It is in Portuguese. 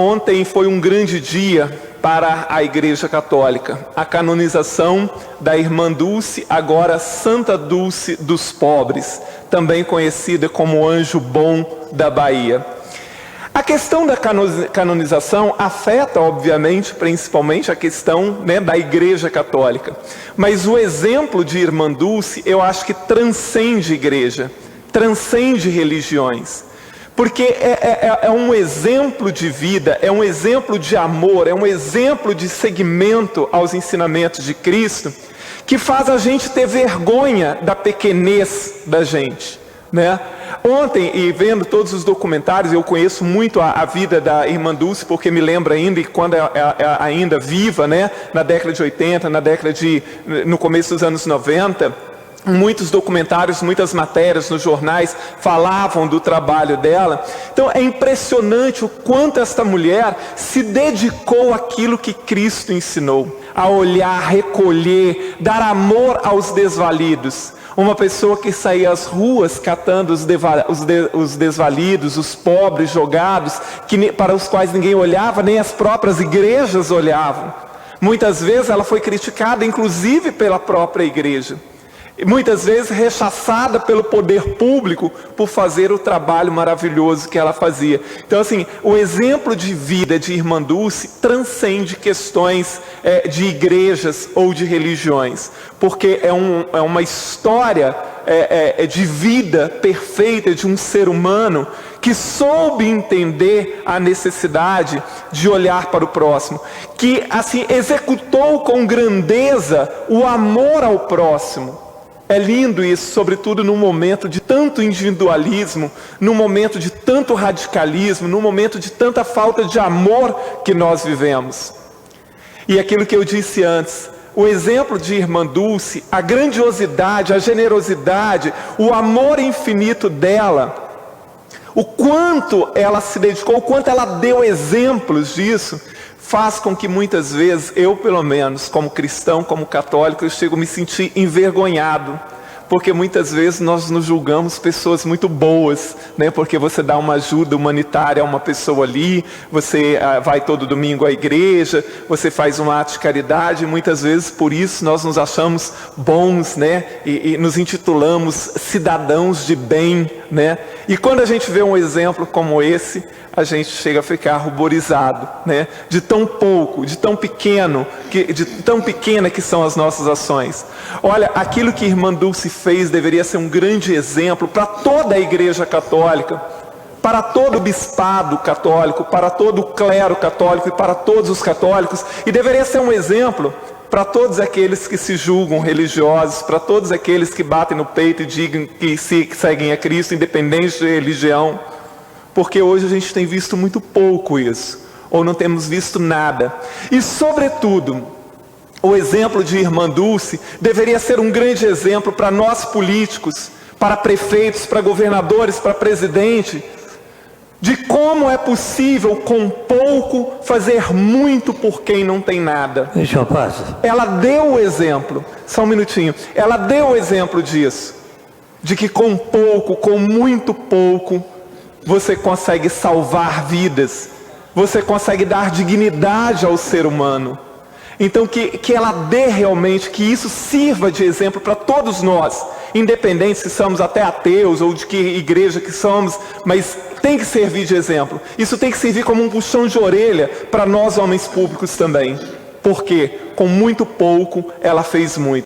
Ontem foi um grande dia para a Igreja Católica, a canonização da Irmã Dulce, agora Santa Dulce dos Pobres, também conhecida como Anjo Bom da Bahia. A questão da canonização afeta, obviamente, principalmente a questão, da Igreja Católica. Mas o exemplo de Irmã Dulce, eu acho que transcende igreja, transcende religiões. Porque é um exemplo de vida, é um exemplo de amor, é um exemplo de seguimento aos ensinamentos de Cristo, que faz a gente ter vergonha da pequenez da gente, Ontem, e vendo todos os documentários, eu conheço muito a vida da Irmã Dulce, porque me lembro ainda, e quando ainda viva, na década de 80, no começo dos anos 90, muitos documentários, muitas matérias nos jornais falavam do trabalho dela. Então é impressionante o quanto esta mulher se dedicou àquilo que Cristo ensinou, a olhar, recolher, dar amor aos desvalidos. Uma pessoa que saía às ruas catando os desvalidos, os pobres jogados, para os quais ninguém olhava, nem as próprias igrejas olhavam. Muitas vezes ela foi criticada, inclusive pela própria igreja. Muitas vezes rechaçada pelo poder público por fazer o trabalho maravilhoso que ela fazia. Então, assim, o exemplo de vida de Irmã Dulce transcende questões de igrejas ou de religiões, porque é uma história de vida perfeita de um ser humano que soube entender a necessidade de olhar para o próximo, que assim executou com grandeza o amor ao próximo. É lindo isso, sobretudo num momento de tanto individualismo, num momento de tanto radicalismo, num momento de tanta falta de amor que nós vivemos. E aquilo que eu disse antes, o exemplo de Irmã Dulce, a grandiosidade, a generosidade, o amor infinito dela, o quanto ela se dedicou, o quanto ela deu exemplos disso, faz com que muitas vezes, eu pelo menos, como cristão, como católico, eu chego a me sentir envergonhado. Porque muitas vezes nós nos julgamos pessoas muito boas, Porque você dá uma ajuda humanitária a uma pessoa ali, você vai todo domingo à igreja, você faz um ato de caridade, e muitas vezes por isso nós nos achamos bons, e nos intitulamos cidadãos de bem, E quando a gente vê um exemplo como esse, a gente chega a ficar ruborizado, De tão pouco, de tão pequena que são as nossas ações. Olha, aquilo que Irmã Dulce fez deveria ser um grande exemplo para toda a Igreja Católica, para todo o bispado católico, para todo o clero católico e para todos os católicos, e deveria ser um exemplo para todos aqueles que se julgam religiosos, para todos aqueles que batem no peito e digam que seguem a Cristo, independente de religião. Porque hoje a gente tem visto muito pouco isso, ou não temos visto nada. E sobretudo, o exemplo de Irmã Dulce deveria ser um grande exemplo para nós políticos, para prefeitos, para governadores, para presidente, de como é possível com pouco fazer muito por quem não tem nada. Deixa eu passar. Ela deu o exemplo, só um minutinho, ela deu o exemplo disso, de que com pouco, com muito pouco, você consegue salvar vidas, você consegue dar dignidade ao ser humano. Então que ela dê realmente, que isso sirva de exemplo para todos nós, independente se somos até ateus ou de que igreja que somos, mas tem que servir de exemplo. Isso tem que servir como um puxão de orelha para nós homens públicos também, porque com muito pouco ela fez muito.